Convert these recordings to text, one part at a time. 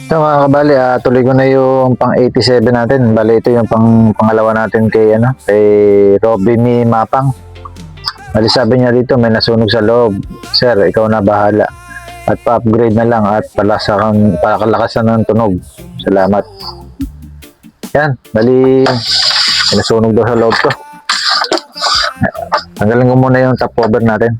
So mga kabali, tuloy ko na yung pang 87 natin. Bali ito yung pangalawa natin kay kay Robby ni Mapang. Bali sabi niya dito may nasunog sa loob. Sir, ikaw na bahala. At pa-upgrade na lang at palakasan ng tunog. Salamat. Yan, bali may nasunog daw sa loob to. Tanggalin ko muna yung top cover natin.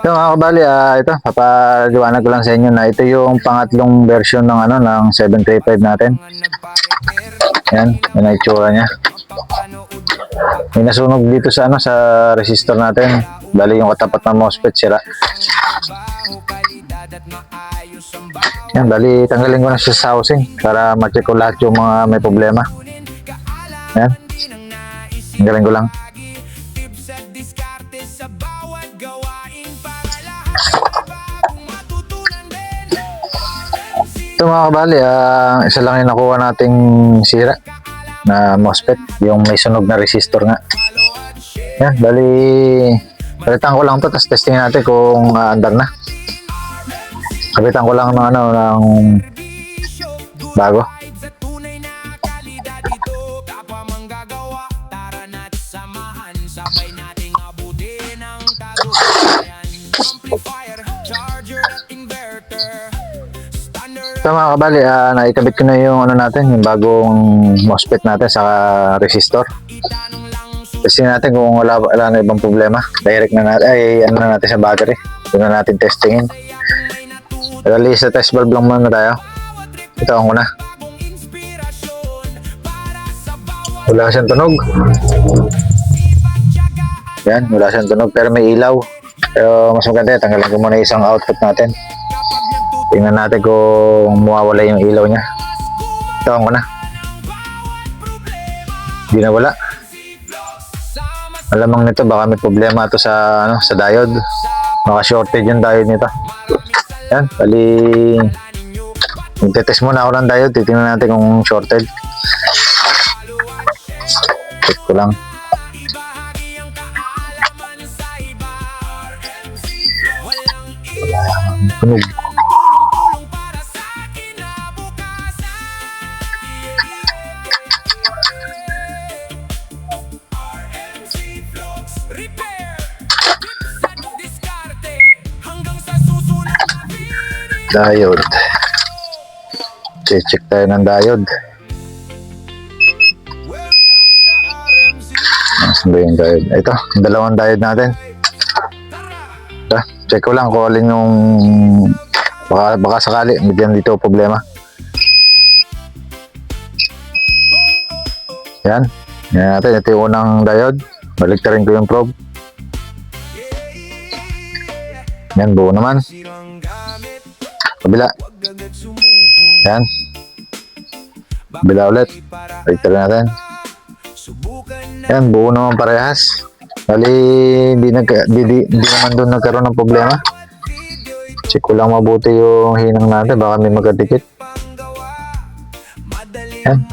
So mga kabali, ito papaliwanag ko lang sa inyo na ito yung pangatlong version ng ng 735 natin. Yan, yun ang itsura niya. May nasunog dito sa sa resistor natin. Bali yung katapat ng MOSFET sira. Yan, bali tanggalin ko na siya sa housing para ma-check ko lahat yung mga may problema. Yan, tanggalin ko lang. Ito mga kabali, isa lang yung nakuha nating sira na MOSFET, yung may sunog na resistor nga. Yan, bali palitan ko lang to, tapos testing natin kung andar na. Kapitan ko lang ng ng bago. So mga kabali, naikabit ko na yung natin, yung bagong MOSFET natin sa resistor. Testing natin kung wala na ibang problema. Direct na natin, na natin sa battery. Doon na natin testingin. Dali sa test valve lang muna tayo. Ito ko na. Wala siyang tunog. Yan, wala siyang tunog pero may ilaw. Pero mas maganda, tanggalin ko muna isang output natin. Tingnan natin kung mawawala yung ilaw niya. Tawan ko na. Hindi na wala. Alamang nito baka may problema ito sa sa diode. Baka shorted yung diode nito. Yan, bali magte-test muna ako ng diode. Titingnan natin kung shorted. Check ko lang. Tunog. Diode. Check tayo ng diode. Nasaan ba yung diode? Ito, yung dalawang diode natin. Check ko lang kung alin yung baka sakali medyan dito problema. Yan. Yan natin. Ito yung unang diode. Baliktarin ko yung probe. Yan, buo naman. Kabila. Yan. Kabila ulit. Baliktarin natin. Yan, buo naman parehas. Bali, hindi naman doon nagkaroon ng problema. Check ko lang mabuti yung hinang natin. Baka may magkadikit. Yan.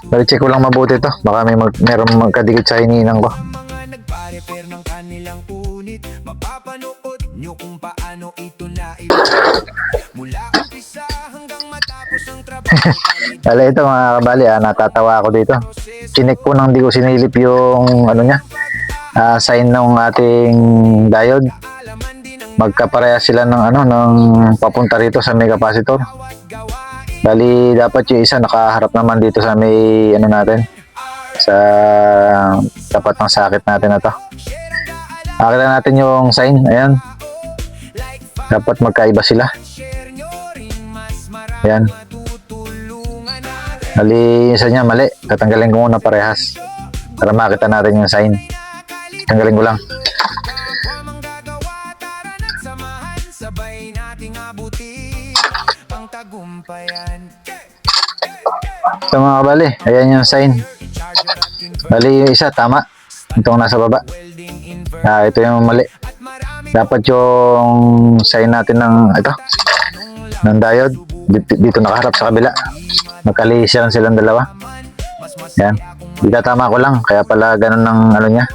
Bali, check ko lang mabuti ito. Baka meron magkadikit sa hininang ko. Bali, ito mga kabali, natatawa ako dito. Chinek ko nang di ko sinilip yung niya. Sign ng ating diode. Magkapareha sila ng papunta rito sa may capacitor. Bali dapat yung isa nakaharap naman dito sa may natin sa tapat ng socket natin na to. Nakita natin yung sign, ayan. Dapat magkaiba sila. Ayan. Bali isa niya mali. Tatanggalin ko muna parehas para makita natin yung sign. Tanggalin ko lang. Ito mga kabali, ayan yung sign. Bali yung isa tama. Itong nasa baba. Ito yung mali. Dapat yung sign natin ng ng diode dito nakaharap sa kabila. Magkalihis lang silang dalawa. Yan. Tama ko lang. Kaya pala ganun ng niya.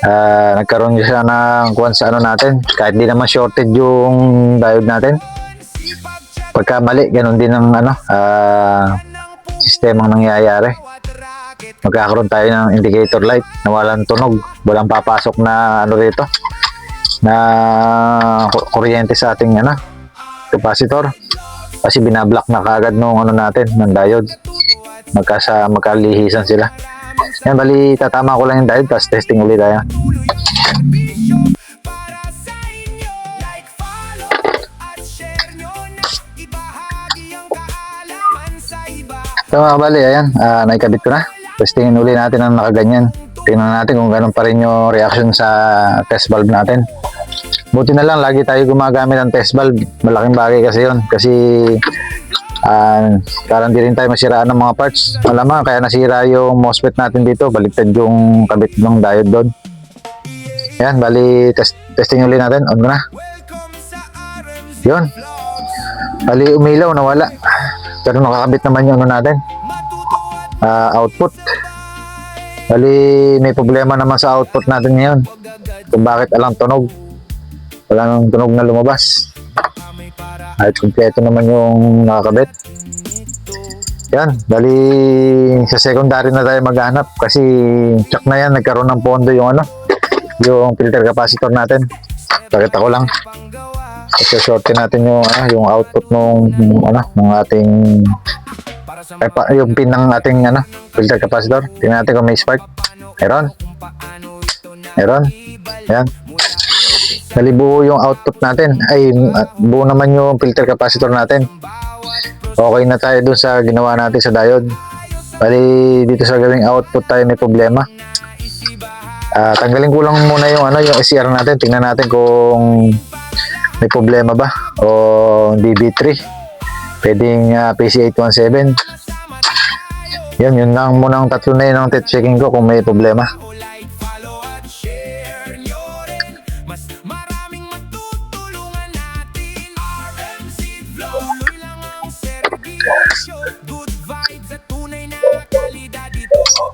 nagkaroon siya ng kuwan sa ano natin. Kahit di naman shorted yung diode natin. Pagka mali, ganun din ang ano, sistemang nangyayari. Magkakaroon tayo ng indicator light na walang tunog, walang papasok na ano rito, na kuryente sa ating ano, capacitor. Kasi binablock na kagad nung ano natin, ng diode. Magkalihisan sila. Yan, bali tatama ko lang yung diode, tapos testing ulit tayo. So mga bali, ayan, naikabit ko na. Testingin uli natin ang nakaganyan. Tingnan natin kung ganun pa rin yung reaction sa test valve natin. Buti na lang, lagi tayo gumagamit ng test valve. Malaking bagay kasi yun. Kasi parang di rin tayo masiraan ng mga parts. Malamang kaya nasira yung MOSFET natin dito. Baliktad yung kabit ng diode doon. Ayan, bali testing uli natin. On ko na. Yun. Bali umilaw, nawala. Pero nakakabit naman yung ano natin. Output. Bali may problema naman sa output natin ngayon. Kung bakit alang tunog. Wala nang tunog na lumabas. At kumpleto naman yung nakakabit. Yan, bali sa secondary na tayo maghanap kasi check na yan, nagkaroon ng pondo yung ano, yung filter capacitor natin. Pakita ko lang. Kasi shortin natin yung yung output nung ano, ng ating yung pin ng ating ano, filter capacitor. Tingnan natin kung may spark. Meron. Ayan. Bali buo yung output natin. Ay, buo naman yung filter capacitor natin. Okay na tayo dun sa ginawa natin sa diode. Bali dito sa gawing output tayo may problema. Tanggalin ko lang muna yung ano, yung SCR natin. Tingnan natin kung may problema ba o DB3. Pwedeng PC817. Yun lang muna ang tatlo na yun ang checking ko kung may problema.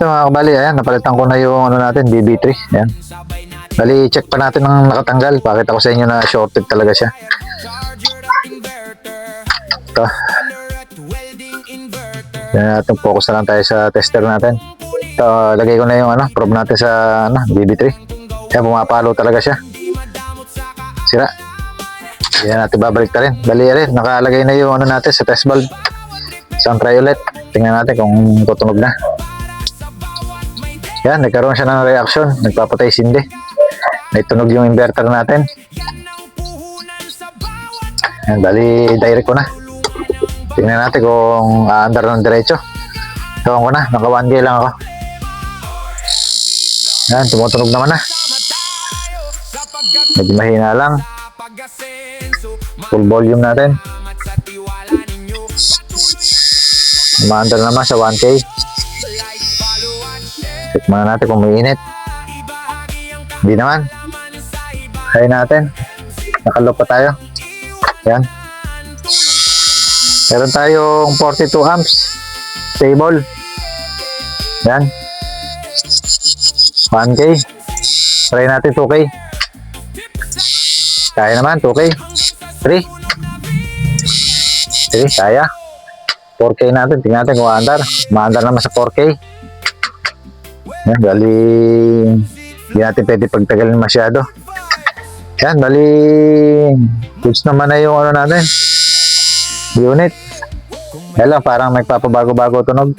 So mga kabali, ayan, napalitan ko na yung ano natin, DB3. Ayan. Bali, check pa natin ang nakatanggal. Pakita ko sa inyo na shorted talaga siya. Ito. Yan natin, focus na lang tayo sa tester natin. Ito, lagay ko na yung ano, probe natin sa ano, DB3. Ayan, pumapalo talaga siya. Sira. Yan natin babalik ta rin. Bali, rin, nakalagay na yung ano natin sa test valve. Isang try ulit. Tingnan natin kung tutunog na. Yan, nagkaroon siya ng reaction. Nagpapatay sindi. May tunog yung inverter natin. Yan, bali, direct ko na. Tingnan natin kung aandar ng diretso. Tawang ko na, naka 1K lang ako. Yan, tumutunog naman na. Medyo mahina lang. Full volume natin. Umaandar naman sa 1K. Check muna natin kung may init. Hindi naman. Try natin. Nakalock pa tayo. Yan. Meron tayong 42 amps. Stable. Yan. 1K. Try natin 2K. Kaya naman 2K. 3. Kaya. 4K natin. Tingnan natin kung maandar. Maandar naman sa 4K. Yan, bali hindi natin pwede pagtagalin masyado. Yan, bali goods naman na yung ano natin, unit. Yan lang, parang nagpapabago-bago tunog.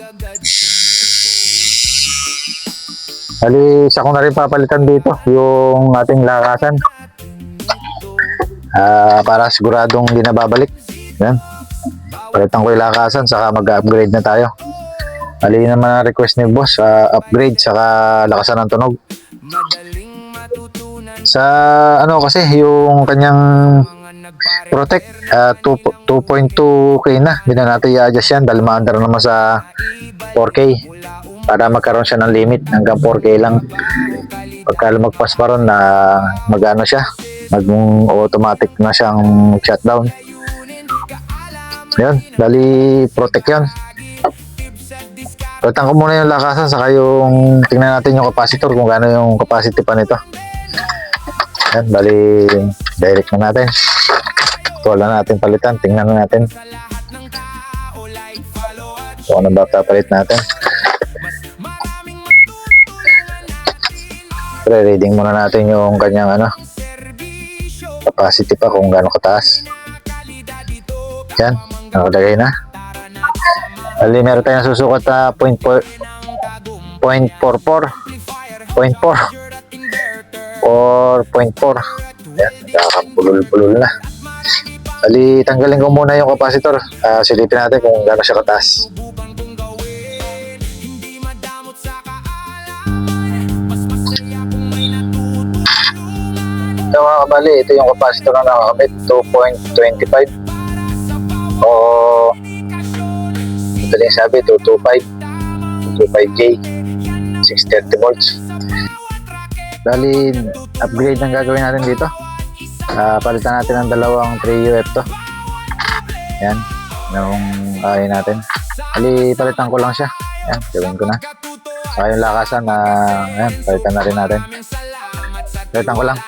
Bali isa ko na rin papalitan dito yung ating lakasan, para siguradong hindi na babalik. Yan, palitan ko yung lakasan, saka mag-upgrade na tayo. Bali naman ang request ni boss, upgrade saka lakasan ng tunog. Sa ano kasi yung kanyang protect 2.2K na, hindi na natin i-adjust yan dahil maandar naman sa 4K para magkaroon siya ng limit hanggang 4K lang. Pagka lumagpas pa ron na mag-ano siya, mag-automatic na siyang shutdown. Yan, bali protect yan. Palitan ko muna yung lakasan, saka yung tingnan natin yung capacitor kung gaano yung capacity pa nito. Yan, bali direct na natin. Ito na natin palitan, tingnan na natin. So, ano ba papalit natin? Pre-reading muna natin yung kanyang capacity pa kung gaano kataas. Yan, nakalagay na. Bali, meron tayong susukat na 0.44 or 0.4. Yan, nakakapulol-pulol na. Bali, tanggalin ko muna yung capacitor. Silipin natin kung gaano siya kataas. So mga kabali, ito yung capacitor na nakakamit, 2.25 o madaling sabi 225J 630 volts. Bali, upgrade ang gagawin natin dito. Palitan natin ang dalawang 3UF to. Yan, yung kain natin. Bali, palitan ko lang siya. Yan, gawin ko na. Saka yung lakasan na yan, palitan na rin natin. Palitan ko lang.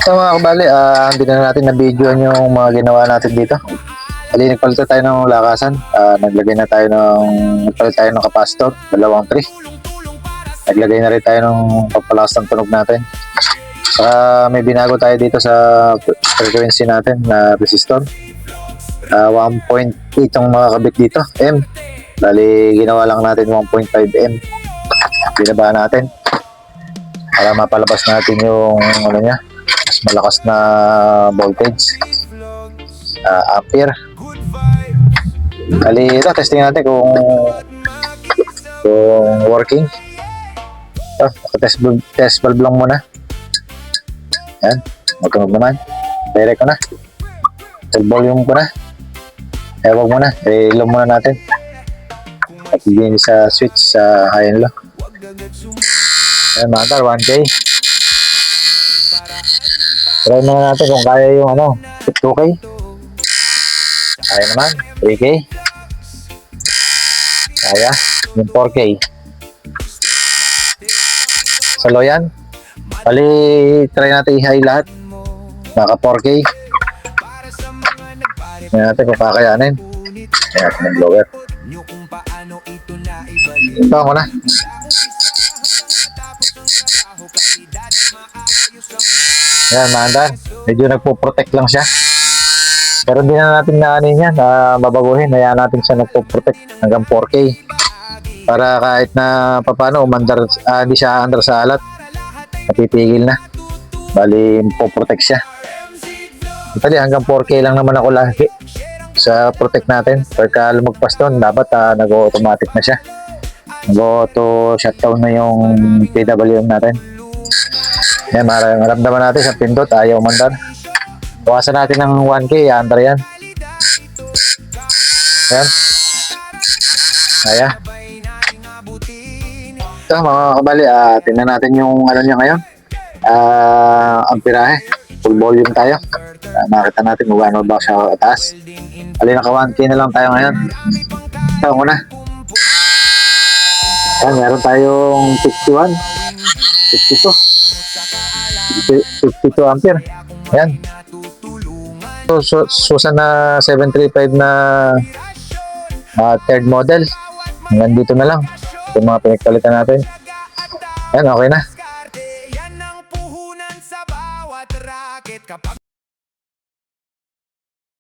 So mga kabali, hindi na natin na-videoan yung mga ginawa natin dito. Bali, nagpalit tayo ng lakasan. Nagpalit tayo ng capacitor, dalawang 3. Naglagay na rin tayo ng papalakas ng tunog natin. May binago tayo dito sa frequency natin na resistor. 1.8 ang makakabit dito, M. Bali, ginawa lang natin 1.5 M. Binaba natin para mapalabas natin yung niya, mas malakas na voltage, ampere. Bali, ito, testing natin kung working. Test valve lang muna. Yan, magkanog naman. Direct ko na. Full volume ko na. Wag muna, i-low muna natin. At din sa switch sa high and low. Ayan mga tar, 1K. Try muna natin kung kaya yung 2K. Kaya naman, 3K. Kaya, yung 4K. Sa low yan. Bali, try natin i-high lahat. Naka 4K. Tingnan natin kung kakayanin. Tingnan natin ng blower. Ito ako na. Ayan, maandan. Medyo nagpo-protect lang siya. Pero hindi na natin yan, babaguhin. Hayaan natin siya nagpo-protect hanggang 4K. Para kahit na papano, hindi siya andar sa alat. Napitigil na. Bali, po-protect siya. Bali, hanggang 4K lang naman ako lagi sa protect natin. Pagka lumagpas doon, dapat nag-automatic na siya. Nag-auto shutdown na yung PWM natin. Yan, maramdaman natin sa pindot, ayaw mandar. Bawasan natin ng 1K, andar yan. Yan. Kaya. Ito mga kabali, tingnan natin yung niya ngayon. Amperahe. Full volume tayo. Makita natin kung gaano ba siya taas. Bali, naka 1K na lang tayo ngayon. Ito muna. Ayan, meron tayong 51, 52 ampere. Ayan. So, Susan na 735 na third model. Hanggang dito na lang. Ito yung mga pinagpalitan natin. Ayan, okay na.